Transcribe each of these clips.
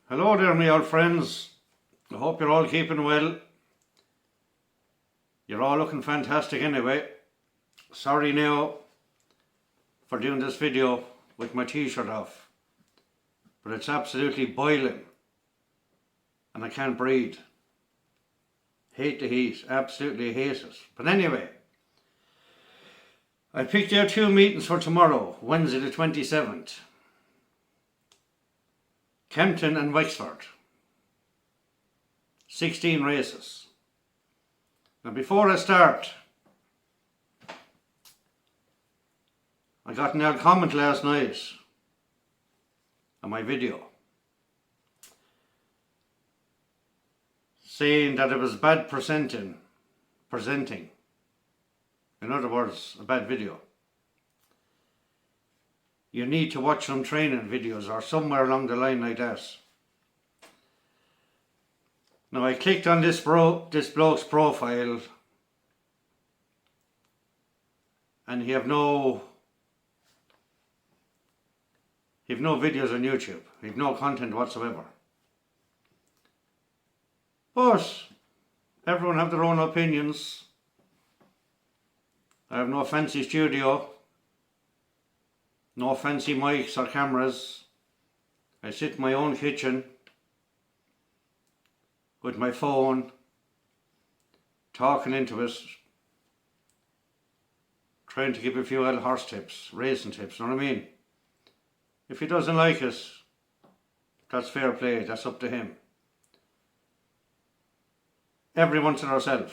Hello there, my old friends. I hope you're all keeping well. You're all looking fantastic anyway. Sorry now for doing this video with my t-shirt off, but it's absolutely boiling and I can't breathe. Hate the heat, absolutely hate it. But anyway, I picked out two meetings for tomorrow, Wednesday the 27th. Kempton and Wexford. 16 races. Now before I start, I got an old comment last night on my video saying that it was bad presenting. In other words, a bad video. You need to watch some training videos or somewhere along the line like that. Now I clicked on this bloke's profile and he have no videos on YouTube. He have no content whatsoever. But everyone have their own opinions. I have no fancy studio, no fancy mics or cameras. I sit in my own kitchen with my phone, talking into it, trying to give a few little horse tips, racing tips, you know what I mean? If he doesn't like it, that's fair play, that's up to him. Everyone's to ourselves.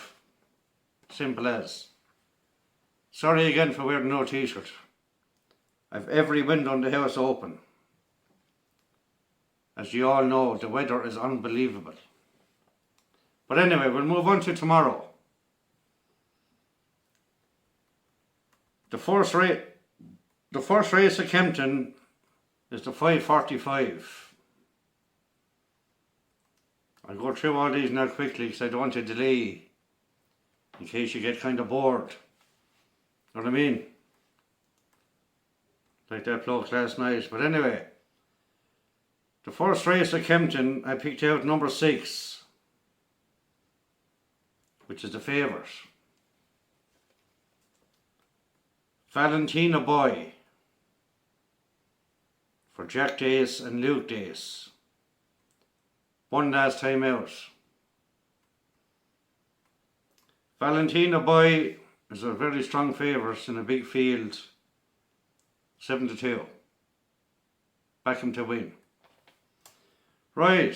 Simple as. Sorry again for wearing no t-shirt. I've every window in the house open. As you all know, the weather is unbelievable. But anyway, we'll move on to tomorrow. The first race at Kempton is the 5:45. I'll go through all these now quickly because I don't want to delay in case you get kind of bored. Know what I mean? Like that bloke last night. But anyway, the first race at Kempton, I picked out number 6, which is the favourite. Valentina Boy for Jack Dace and Luke Dace. One last time out. Valentina Boy is a very strong favourite in a big field. 7-2. Back him to win. Right.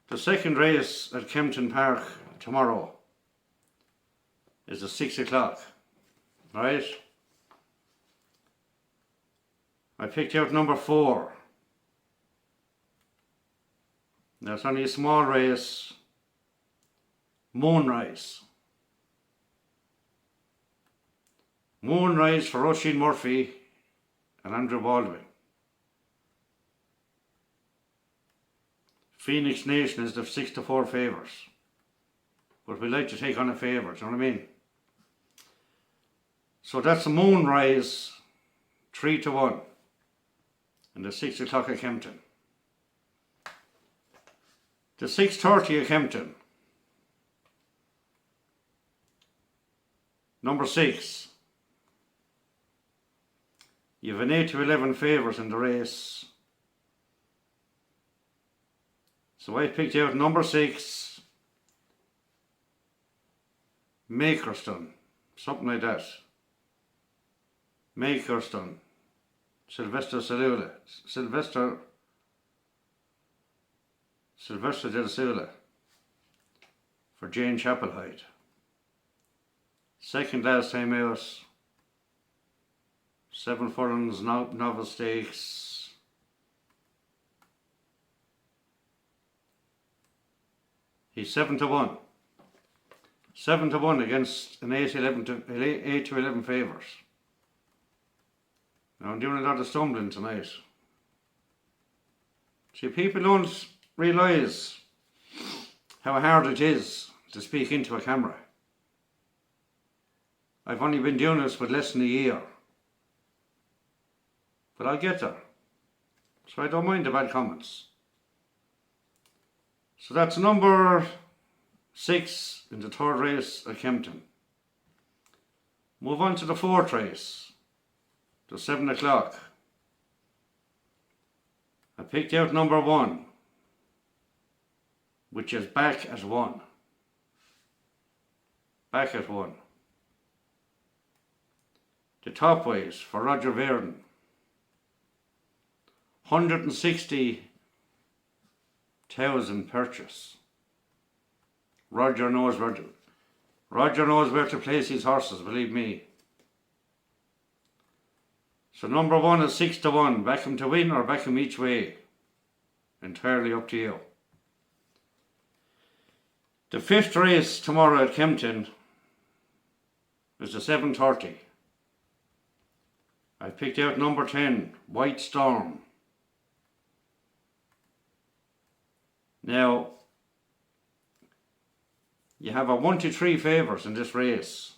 The second race at Kempton Park tomorrow is at 6 o'clock. Right. I picked out number 4. Now it's only a small race. Moonrise. Moonrise for Oisin Murphy and Andrew Baldwin. Phoenix Nation is the 6-4 favourites. But we like to take on a favourite, you know what I mean? So that's the Moonrise 3-1 and the 6 o'clock at Kempton. The 6:30 at Kempton. Number 6. You have an 8-11 favourite in the race. So I picked out number 6, Makerston, something like that. Makerston, Sylvester Del Sula for Jane Chapelhyde. Second last time out, 7 furlongs novel stakes. He's 7-1. 7-1 against an 8-11 favourite. Now I'm doing a lot of stumbling tonight. See, people don't realise how hard it is to speak into a camera. I've only been doing this for less than a year. But I'll get there. So I don't mind the bad comments. So that's number 6 in the third race at Kempton. Move on to the fourth race, the 7 o'clock. I picked out number 1, which is back at 1. Back at 1. The top ways for Roger Verdon. 160,000 purchase. Roger knows where to place his horses, believe me. So number 1 is 6 to 1. Back him to win or back him each way. Entirely up to you. The fifth race tomorrow at Kempton is the 7:30. I picked out number 10, White Storm. Now, you have a 1 to 3 favours in this race.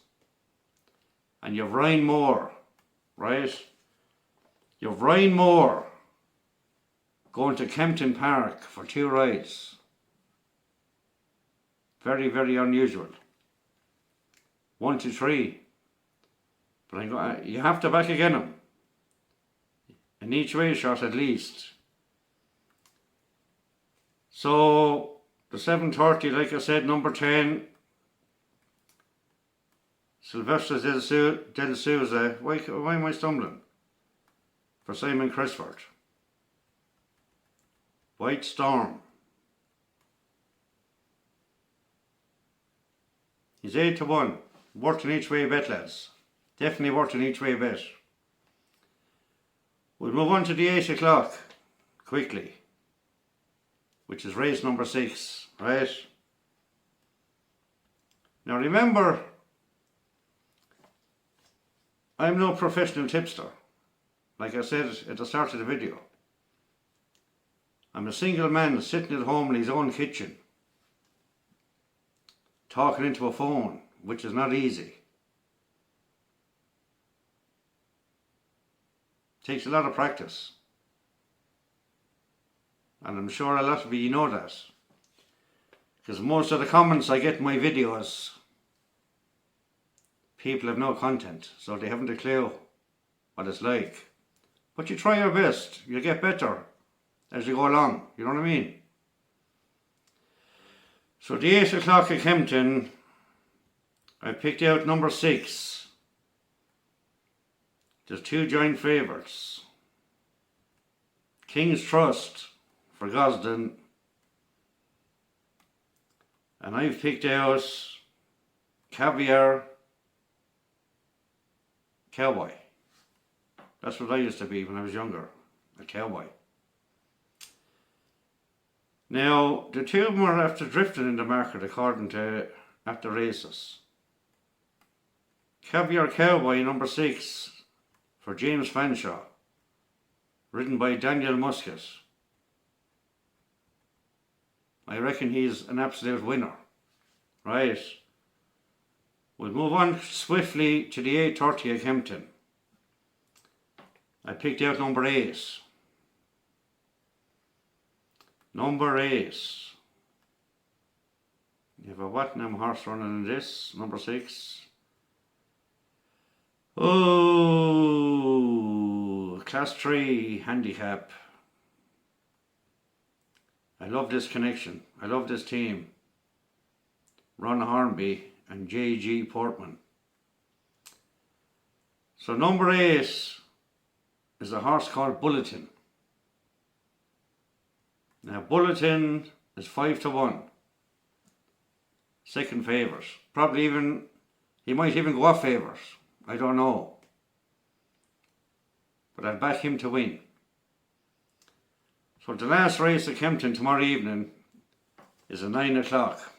And you've Ryan Moore, right? You've Ryan Moore going to Kempton Park for 2 rides. Very, very unusual. 1 to 3. But you have to back again him. In each way shot at least. So the 7:30, like I said, number 10, Sylvester Del Souza. Why am I stumbling? For Simon Crisford. White Storm. He's 8 to 1. Worth an each way bet, lads. Definitely worth an each way bet. We'll move on to the 8 o'clock quickly, which is race number 6, right? Now remember, I'm no professional tipster. Like I said at the start of the video, I'm a single man sitting at home in his own kitchen, talking into a phone, which is not easy. Takes a lot of practice. And I'm sure a lot of you know that. Because most of the comments I get in my videos, people have no content, so they haven't a clue what it's like. But you try your best, you get better as you go along, you know what I mean? So the 8 o'clock at Kempton, I picked out number 6. There's 2 joint favourites. King's Trust for Gosden. And I've picked out Caviar Cowboy. That's what I used to be when I was younger, a cowboy. Now, the 2 of them are after drifting in the market according to at the races. Caviar Cowboy, number 6, for James Fanshawe, ridden by Daniel Muscat. I reckon he's an absolute winner. Right. We'll move on swiftly to the 8:30 at Kempton. I picked out number 8. Number 8. You have a Wattenham horse running in this, number 6. Oh, class 3 handicap. I love this connection. I love this team. Ron Hornby and J.G. Portman. So number 8 is a horse called Bulletin. Now Bulletin is 5 to 1. Second favourite. Probably even, he might even go off favourite. I don't know. But I'd back him to win. So the last race at Kempton tomorrow evening is at 9 o'clock.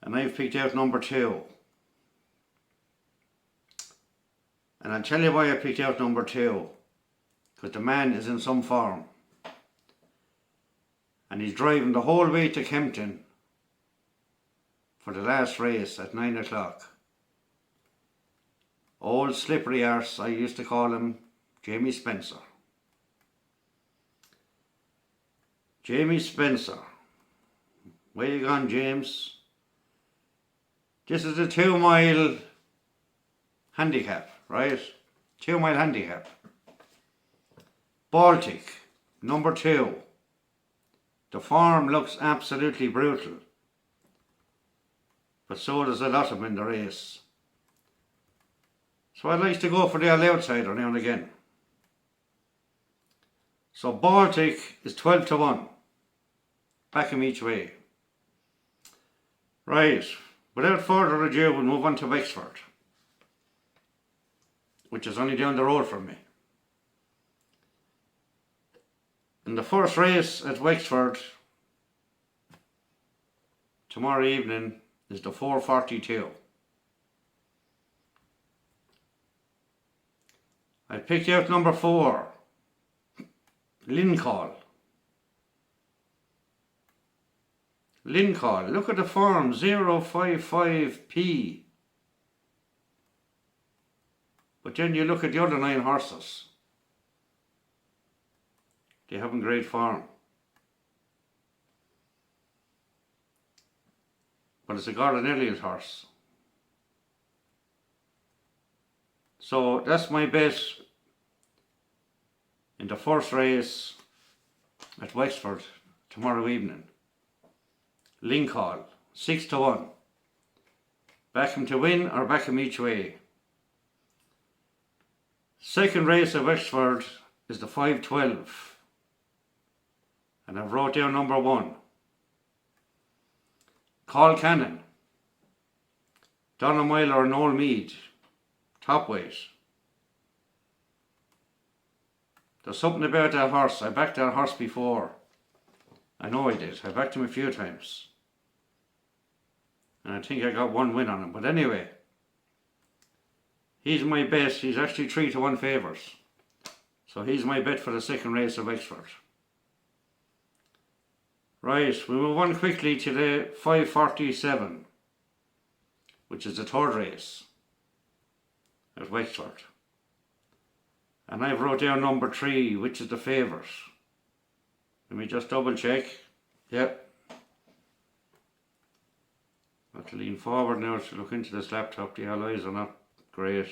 And I've picked out number 2. And I'll tell you why I picked out number 2. Because the man is in some form. And he's driving the whole way to Kempton for the last race at 9 o'clock. Old slippery arse, I used to call him, Jamie Spencer. Jamie Spencer. Where you gone, James? This is a 2 mile handicap, right? 2 mile handicap. Baltic, number 2. The form looks absolutely brutal, but so does a lot of them in the race. So I'd like to go for the outsider now and again. So Baltic is 12 to 1. Back him each way. Right, without further ado, we'll move on to Wexford, which is only down the road from me. In the first race at Wexford tomorrow evening is the 4:42. I picked out number 4, Lincoln. Lincoln, look at the form, 055P. But then you look at the other 9 horses. They haven't great form. But it's a Gordon Elliott horse. So that's my bet in the first race at Wexford tomorrow evening. Lincoln, 6 to 1. Back him to win or back him each way. Second race at Wexford is the 5:12. And I've wrote down number 1. Call Cannon. Donna Myler and Noel Mead. Top weight. There's something about that horse. I backed that horse before. I know I did. I backed him a few times. And I think I got 1 win on him. But anyway, he's my bet. He's actually 3 to 1 favours. So he's my bet for the second race of Wexford. Right, we move on quickly to the 5:47, which is the third race at Wexford. And I've wrote down number 3, which is the favourite. Let me just double check. Yep. I have to lean forward now to look into this laptop. The alloys are not great.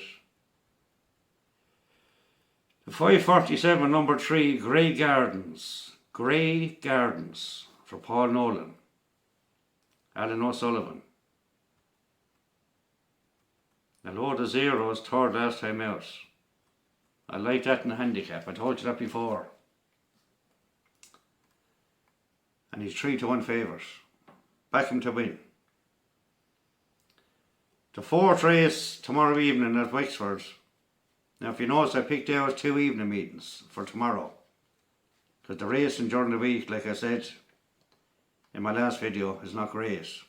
The 5:47, number 3, Grey Gardens. Grey Gardens for Paul Nolan. Alan O'Sullivan. A load of zeros, third last time out. I like that in the handicap. I told you that before. And he's 3 to 1 favourite. Back him to win. The fourth race tomorrow evening at Wexford. Now if you notice, I picked out 2 evening meetings for tomorrow. Because the racing during the week, like I said in my last video, is not great.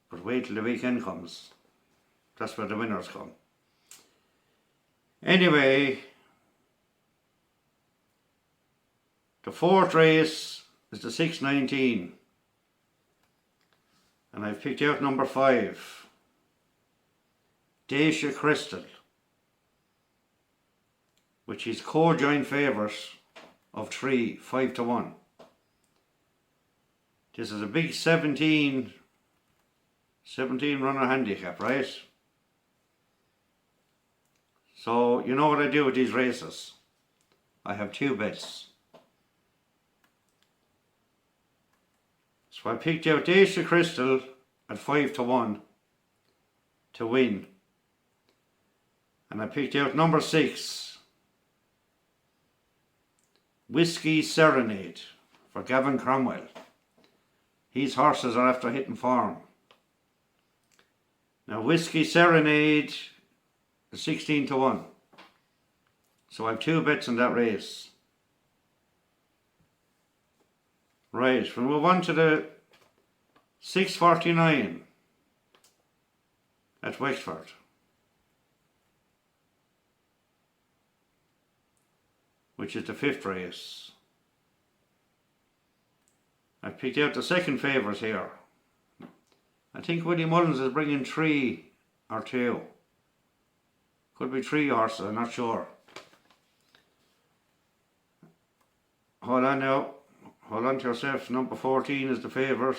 But wait till the weekend comes. That's where the winners come. Anyway, the fourth race is the 6:19. And I've picked out number 5, Dacia Crystal, which is co-joint favourite of 3, 5 to 1. This is a big 17 runner handicap, right? So you know what I do with these races. I have 2 bets. So I picked out Dacia Crystal at 5 to 1 to win. And I picked out number 6, Whiskey Serenade for Gavin Cromwell. His horses are after hitting form. Now Whiskey Serenade is 16 to 1. So I have 2 bets in that race. Right, we'll move on to the 6:49 at Wexford. Which is the 5th race. I've picked out the second favourite here. I think Willie Mullins is bringing 3 or 2. Could be 3 horses, I'm not sure. Hold on now. Hold on to yourself. Number 14 is the favourite.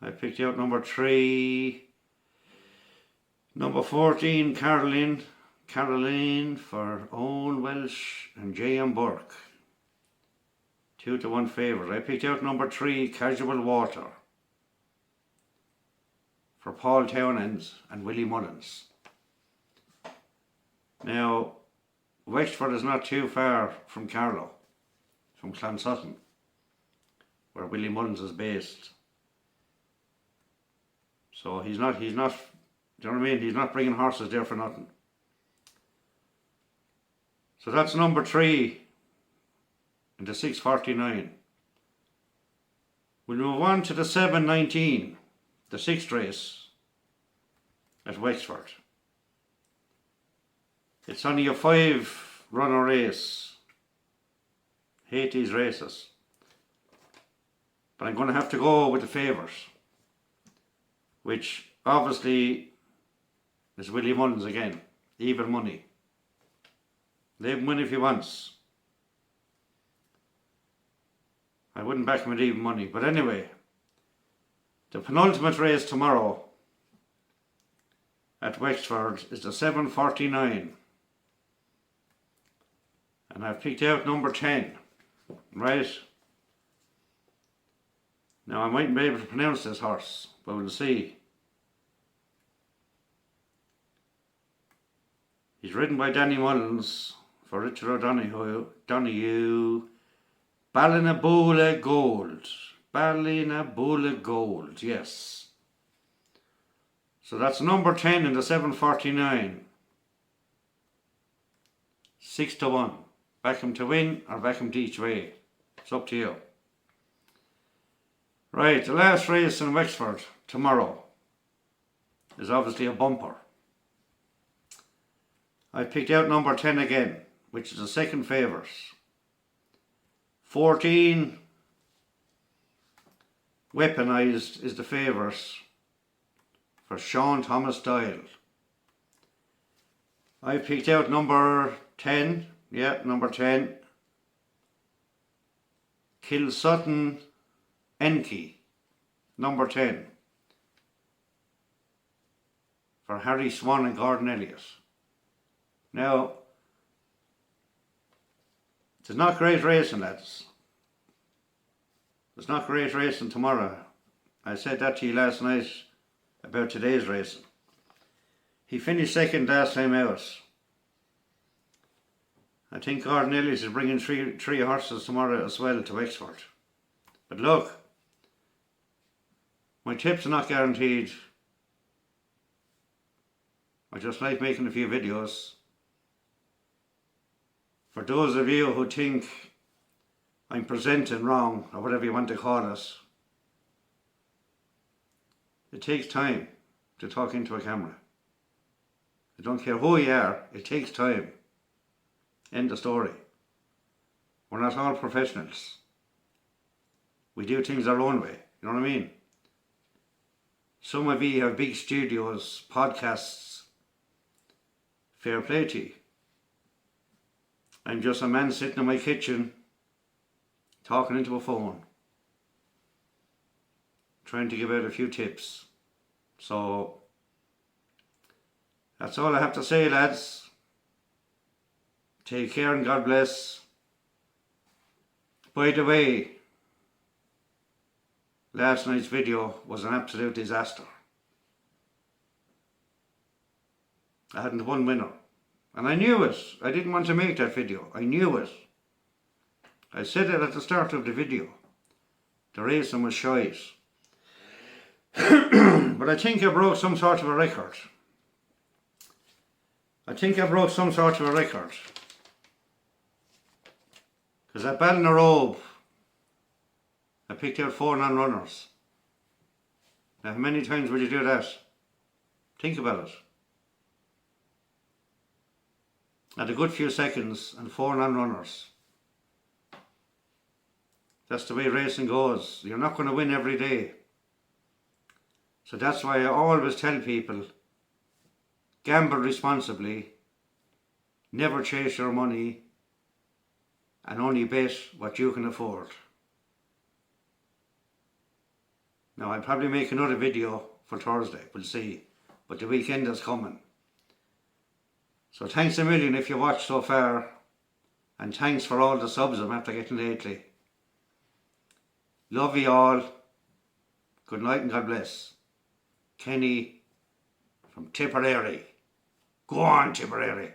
I picked out number 3. Number 14, Caroline for Owen Welsh and J.M. Burke. 2-1 favourite. I picked out number 3, Casual Water for Paul Townend and Willie Mullins. Now, Wexford is not too far from Carlow, from Clonsutton, where Willie Mullins is based. So he's not, do you know what I mean? He's not bringing horses there for nothing. So that's number 3 in the 6:49. We'll move on to the 7:19, the 6th race at Wexford. It's only a 5-runner race. Hate these races. But I'm going to have to go with the favourite, which obviously is Willie Mullins again. Even money. Let him win if he wants. I wouldn't back him at even money. But anyway, the penultimate race tomorrow at Wexford is the 7:49. And I've picked out number 10. Right? Now I mightn't be able to pronounce this horse, but we'll see. He's ridden by Danny Mullins for Richard O'Donoghue. Ballinabola Gold. Ballinabola Gold, yes. So that's number 10 in the 7:49. 6-1. Back him to win or back him to each way. It's up to you. Right, the last race in Wexford tomorrow is obviously a bumper. I picked out number 10 again, which is the second favourite. 14, Weaponized, is the favourite for Sean Thomas Doyle. I picked out number 10, number 10, Kilsutton Enki, number 10, for Harry Swan and Gordon Elliott. Now, it's not great racing, lads. It's not great racing tomorrow. I said that to you last night about today's racing. He finished second last time out. I think Gordon Elliott is bringing three horses tomorrow as well to Wexford. But look, my tips are not guaranteed. I just like making a few videos. For those of you who think I'm presenting wrong, or whatever you want to call it, it takes time to talk into a camera. I don't care who you are, it takes time. End of story. We're not all professionals. We do things our own way, you know what I mean? Some of you have big studios, podcasts. Fair play to you. I'm just a man sitting in my kitchen talking into a phone, trying to give out a few tips. So that's all I have to say, lads. Take care and God bless. By the way, last night's video was an absolute disaster. I hadn't one winner. And I knew it. I didn't want to make that video. I knew it. I said it at the start of the video. The racing was shite. But I think I broke some sort of a record. Because at Ballinarobe, I picked out 4 non-runners. Now, how many times would you do that? Think about it. At a good few seconds and 4 non-runners. That's the way racing goes. You're not going to win every day. So that's why I always tell people, gamble responsibly, never chase your money, and only bet what you can afford. Now, I'll probably make another video for Thursday, we'll see, but the weekend is coming. So thanks a million if you watched so far, and thanks for all the subs I'm after getting lately. Love you all. Good night and God bless. Kenny from Tipperary. Go on, Tipperary.